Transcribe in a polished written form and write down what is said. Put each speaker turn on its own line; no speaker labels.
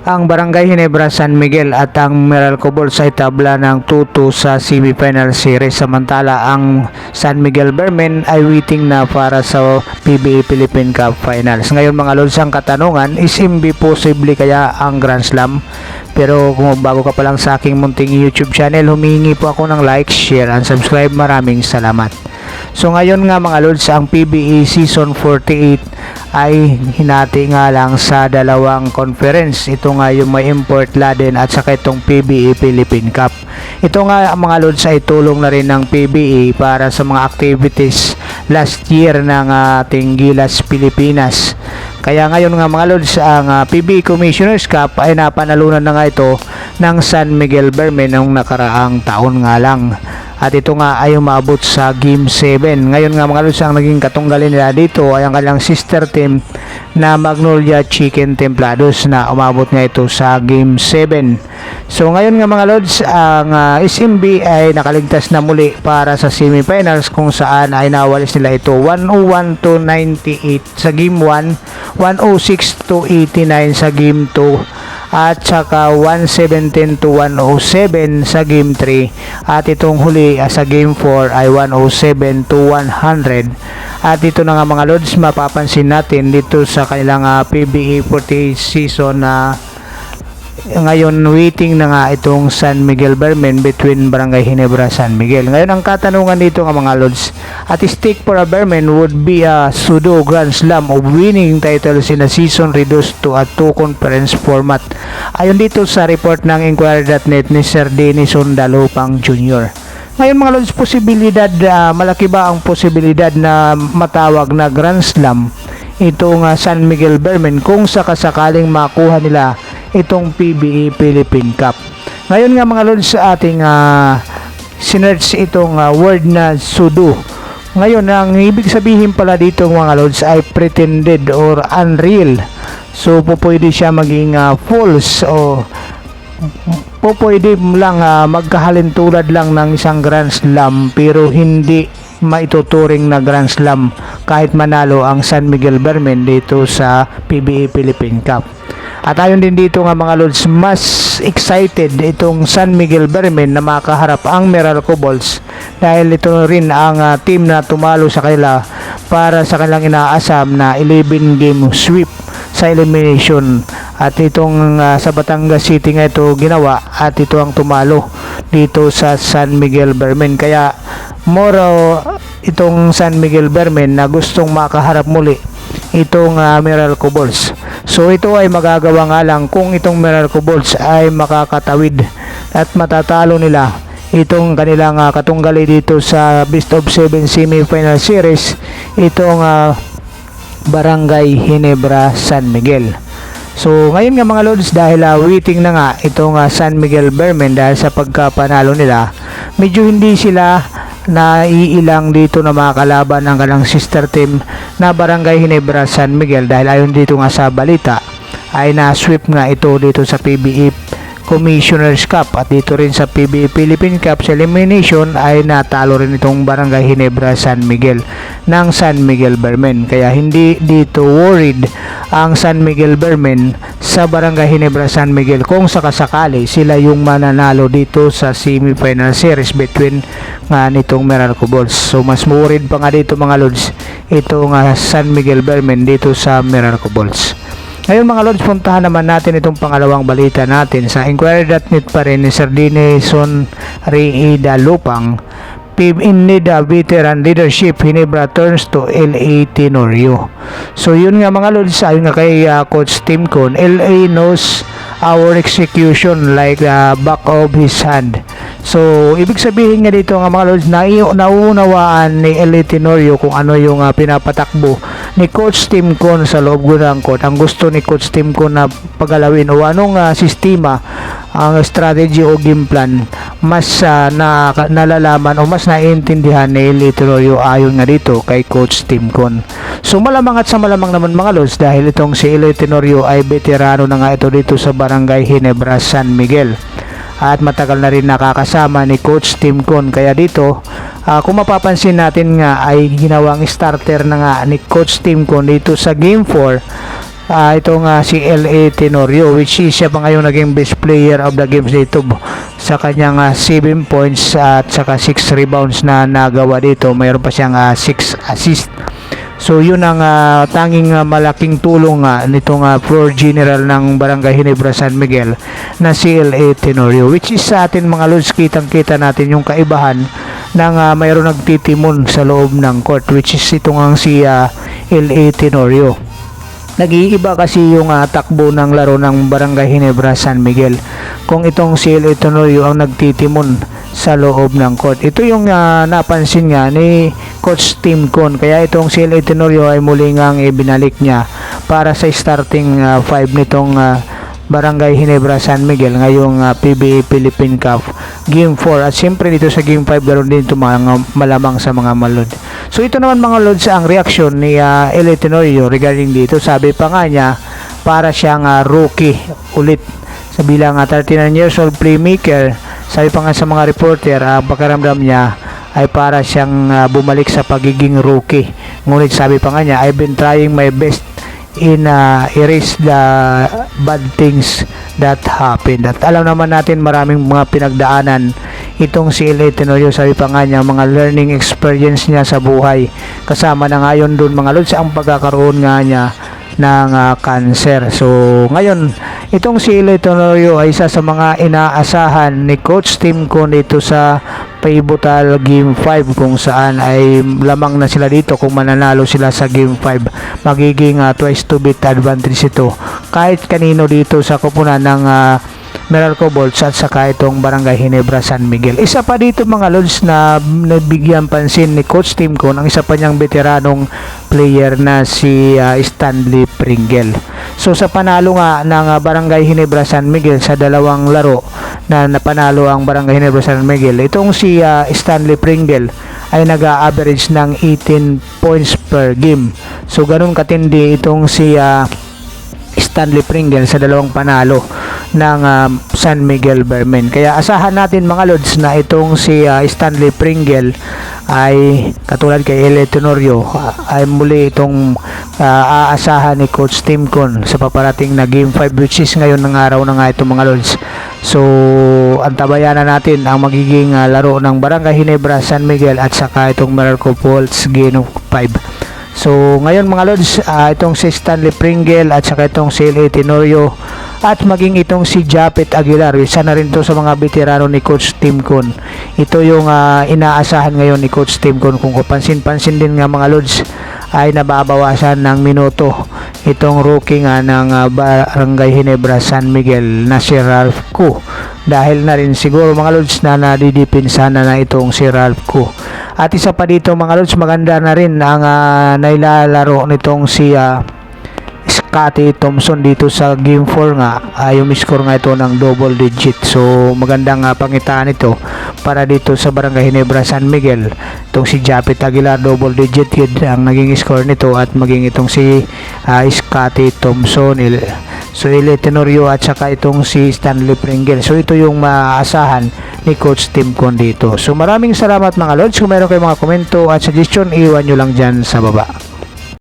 Ang Barangay Ginebra San Miguel at ang Meralco Bulls ay tabla ng 2-2 sa semifinal series, samantala ang San Miguel Bearmen ay waiting na para sa PBA Philippine Cup Finals. Ngayon mga lods, ang katanungan is hindi posible kaya ang Grand Slam? Pero kung bago ka pa lang sa aking munting YouTube channel, humihingi po ako ng like, share, and subscribe. Maraming salamat. So ngayon nga mga lods, ang PBA Season 48 ay hinati nga lang sa dalawang conference. Ito nga yung may import laden at saka itong PBA Philippine Cup. Ito nga mga lods ay tulong na rin ng PBA para sa mga activities last year ng ating Gilas Pilipinas. Kaya ngayon nga mga lods, ang PBA Commissioners Cup ay napanalunan na nga ito ng San Miguel Bearmen noong nakaraang taon nga lang. At ito nga ay umabot sa Game 7. Ngayon nga mga lods, ang naging katunggalin nila dito ay ang kanilang sister team na Magnolia Chicken Templados na umabot nga ito sa Game 7. So ngayon nga mga lods, ang SMB ay nakaligtas na muli para sa semifinals kung saan ay nawalis nila ito 101-98 sa Game 1, 106-89 sa Game 2, at saka 117-107 sa Game 3, at itong huli sa Game 4 ay 107-100. At ito na nga mga lods, mapapansin natin dito sa kanilang PBA 48 season na ngayon waiting na nga itong San Miguel Bearmen between Barangay Ginebra San Miguel. Ngayon ang katanungan dito nga mga lods, at stake for a Bearmen would be a pseudo Grand Slam of winning titles in a season reduced to a 2 conference format. Ayon dito sa report ng Inquirer.net ni Sir Denison Dalupang Jr. Ngayon mga lods, posibilidad, malaki ba ang posibilidad na matawag na Grand Slam itong San Miguel Bearmen kung sakasakaling makuha nila itong PBA Philippine Cup? Ngayon nga mga lods, sa ating sinerch itong word na pseudo. Ngayon, ang ibig sabihin pala dito mga lods ay pretended or unreal. So pwede siya maging false o pwede lang magkahalintulad lang ng isang Grand Slam pero hindi maituturing na Grand Slam kahit manalo ang San Miguel Bearmen dito sa PBA Philippine Cup. At ayon din dito nga mga lods, mas excited itong San Miguel Bearmen na makaharap ang Meralco Bulls dahil ito rin ang team na tumalo sa kanila para sa kanilang inaasam na 11 game sweep sa elimination. At itong sa Batangas City nga ito ginawa, at ito ang tumalo dito sa San Miguel Bearmen. Kaya more itong San Miguel Bearmen na gustong makaharap muli itong Meralco Bulls. So ito ay magagawa nga lang kung itong Meralco Bulls ay makakatawid at matatalo nila itong kanilang katunggali dito sa best of 7 semi-final series, itong Barangay Ginebra San Miguel. So ngayon nga mga lods, dahil waiting na nga itong San Miguel Bearmen dahil sa pagkapanalo nila, medyo hindi sila naiilang dito na makakalaban ang kanilang sister team na Barangay Ginebra San Miguel dahil ayon dito nga sa balita ay na-sweep nga ito dito sa PBA Commissioners Cup, at dito rin sa PBA Philippine Cup sa elimination ay natalo rin itong Barangay Ginebra San Miguel ng San Miguel Bearmen. Kaya hindi dito worried ang San Miguel Bearmen sa Barangay Ginebra San Miguel kung sakasakali sila yung mananalo dito sa semi-final series between nga nitong Meralco Bulls. So mas worried pa nga dito mga lods itong San Miguel Bearmen dito sa Meralco Bulls. Ngayon mga lods, puntahan naman natin itong pangalawang balita natin sa Inquirer.net pa rin ni Sir Denison Dalupang. In need a veteran leadership, Ginebra turns to LA Tenorio. So yun nga mga lods, ayon nga kay Coach Tim Con, LA knows our execution like the back of his hand. So ibig sabihin nga dito nga mga lods, nauunawaan ni LA Tenorio kung ano yung pinapatakbo ni Coach Tim Con sa loob ng court. Ang gusto ni Coach Tim Con na pagalawin o anong sistema, ang strategy o game plan, mas nalalaman o mas naiintindihan ni LA Tenorio ayon nga dito kay Coach Tim Con. So malamang at sa malamang naman mga lods, dahil itong si LA Tenorio ay veterano na nga ito dito sa Barangay Ginebra San Miguel at matagal na rin nakakasama ni Coach Tim Con. Kaya dito kung mapapansin natin nga ay ginawang starter na nga ni Coach Tim Con dito sa Game 4 itong si L.A. Tenorio, which is siya pa ngayon naging best player of the games dito sa kanyang 7 points at saka 6 rebounds na nagawa dito. Mayroon pa siyang 6 assists. So yun ang tanging malaking tulong nitong floor general ng Barangay Ginebra San Miguel na si L.A. Tenorio, which is sa atin mga lods, kitang kita natin yung kaibahan ng mayroon nagtitimon sa loob ng court, which is itong ang si L.A. Tenorio. Nag-iiba kasi yung takbo ng laro ng Barangay Ginebra San Miguel kung itong si L.A. Tenorio ang nagtitimon sa loob ng court. Ito yung napansin nga ni Coach Tim Con, kaya itong si L.A. Tenorio ay muli ngang ibinalik niya para sa starting 5 nitong Barangay Ginebra San Miguel ngayong PBA Philippine Cup Game 4. At siyempre dito sa Game 5 ganoon din ito mga malamang sa mga malod. So ito naman mga lods ang reaksyon ni L.A. Tenorio regarding dito. Sabi pa nga niya para siyang rookie ulit sa bilang 39 years old playmaker. Sabi pa nga sa mga reporter, ang pakiramdam niya ay para siyang bumalik sa pagiging rookie. Ngunit sabi pa nga niya, I've been trying my best in erase the bad things that happened. At alam naman natin maraming mga pinagdaanan itong si L.A. Tenorio. Sabi pa nga niya, mga learning experience niya sa buhay. Kasama na ngayon doon mga lods ang pagkakaroon nga niya ng cancer. So ngayon itong si L.A. Tenorio ay isa sa mga inaasahan ni Coach Tim Con dito sa pivotal Game 5, kung saan ay lamang na sila dito. Kung mananalo sila sa Game 5, magiging twice to beat advantage ito kahit kanino dito sa koponan ng Meralco Bolts at saka itong Barangay Ginebra San Miguel. Isa pa dito mga lods na nabigyan pansin ni Coach Tim Con, ang isa pa niyang veteranong player na si Stanley Pringle. So sa panalo nga ng Barangay Ginebra San Miguel sa dalawang laro na napanalo ang Barangay Ginebra San Miguel, itong si Stanley Pringle ay nag-average ng 18 points per game. So ganun katindi itong si Stanley Pringle sa dalawang panalo ng San Miguel Bearmen. Kaya asahan natin mga lods na itong si Stanley Pringle ay katulad kay L.A. Tenorio ay muli itong aasahan ni Coach Tim Con sa paparating na Game 5, which is ngayon ng araw na nga itong mga lods. So antabayan na natin ang magiging laro ng Barangay Ginebra San Miguel at saka itong Meralco Bolts Game 5. So ngayon mga lods, itong si Stanley Pringle at saka itong si L.A. Tenorio at maging itong si Japet Aguilar, isa na rin to sa mga veterano ni Coach Tim Con. Ito yung inaasahan ngayon ni Coach Tim Con. Kung pansin-pansin din nga mga lods ay nababawasan ng minuto itong rookie nga ng Barangay Ginebra San Miguel na si Ralph Cu, dahil na rin siguro mga lods na nadidipinsan na itong si Ralph Cu. At isa pa dito mga lods, maganda na rin ang nailalaro nitong si Scotty Thompson dito sa Game 4 nga. Yung score nga ito ng double digit. So magandang pangitaan ito para dito sa Barangay Ginebra San Miguel. Itong si Japet Aguilar, double digit yun ang naging score nito, at maging itong si Scotty Thompson, so L.A. Tenorio at saka itong si Stanley Pringle. So ito yung maasahan ni Coach Tim Con dito. So maraming salamat mga lods. Kung meron kayong mga komento at suggestion, iwan nyo lang dyan sa baba.